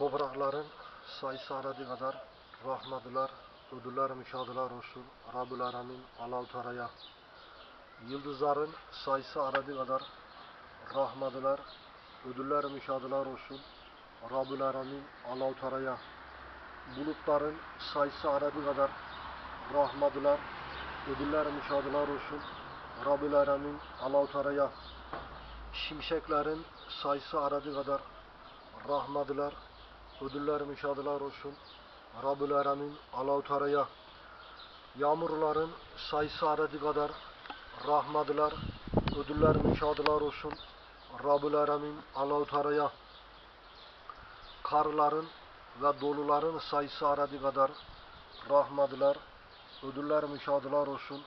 Toprakların sayısı aradığı kadar rahmetler, ödüller, müşahadalar olsun. Rabbül Alemin Allah-u Teala'ya. Yıldızların sayısı aradığı kadar rahmetler, ödüller, müşahadalar olsun. Rabbül Alemin Allah-u Teala'ya. Bulutların sayısı aradığı kadar rahmetler, ödüller, müşahadalar olsun. Rabbül Alemin Allah-u Teala'ya. Şimşeklerin sayısı aradığı kadar rahmetler, ödüller, müşahadalar olsun. Rabbül Alemin Allah-u Teala'ya. Yağmurların sayısı aradığı kadar rahmetler, ödüller, müşahadalar olsun. Rabbül Alemin Allah-u Teala'ya. Karların ve doluların sayısı aradığı kadar rahmetler, ödüller, müşahadalar olsun.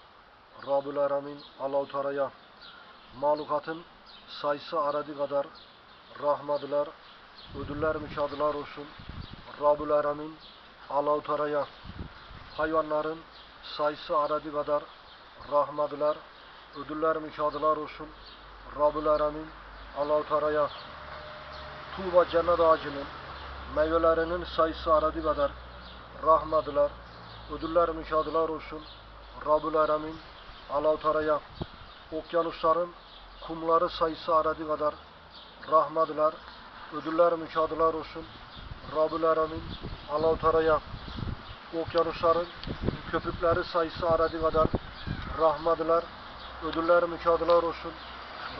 Rabbül Alemin Allah-u Teala'ya. Mahlukatın sayısı aradığı kadar rahmetler, ödüller, müşahadalar olsun. Rabbül Alemin Allah-u Teala'ya. Hayvanların sayısı aradığı kadar rahmetler, ödüller, müşahadalar olsun. Rabbül Alemin Allah-u Teala'ya. Tuğba cennet ağacının meyvelerinin sayısı aradığı kadar rahmetler, ödüller, müşahadalar olsun. Rabbül Alemin Allah-u Teala'ya. Okyanusların kumları sayısı aradığı kadar rahmetler, ödüller, müşahadalar olsun. Rabbül Alemin Allah-u Teala'ya. Okyanusların köpükleri sayısı aradığı kadar rahmetler, ödüller, müşahadalar olsun.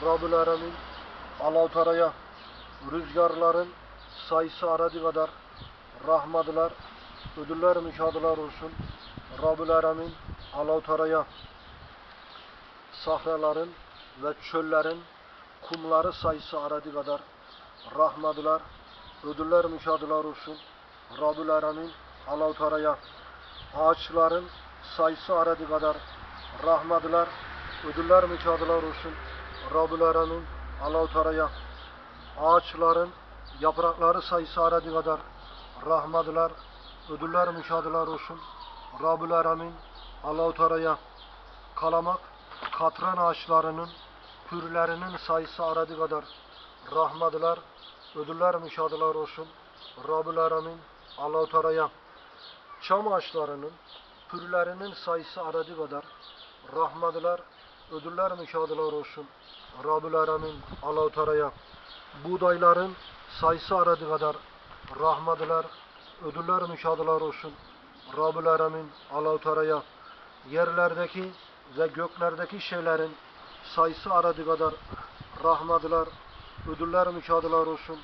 Rabbül Alemin Allah-u Teala'ya. Rüzgarların sayısı aradığı kadar rahmetler, ödüller, müşahadalar olsun. Rabbül Alemin Allah-u Teala'ya. Sahraların ve çöllerin kumları sayısı aradığı kadar rahmetler, ödüller, müşahadalar olsun. Rabbül Alemin Allah-u Teala'ya. Ağaçların sayısı aradığı kadar rahmetler, ödüller, müşahadalar olsun. Rabbül Alemin Allah-u Teala'ya. Ağaçların yaprakları sayısı aradığı kadar rahmetler, ödüller, müşahadalar olsun. Rabbül Alemin Allah-u Teala'ya. Kalamak, katran ağaçlarının pürlerinin sayısı aradığı kadar rahmetler, ödüller, müşahadalar olsun. Rabbül Alemin Allah-u Teala'ya. Çam ağaçlarının pürlerinin sayısı aradığı kadar rahmetler, ödüller, müşahadalar olsun. Rabbül Alemin Allah-u Teala'ya. Buğdayların sayısı aradığı kadar rahmetler, ödüller, müşahadalar olsun. Rabbül Alemin Allah-u Teala'ya. Yerlerdeki ve göklerdeki şeylerin sayısı aradığı kadar rahmetler, ödüller, müşahadalar olsun.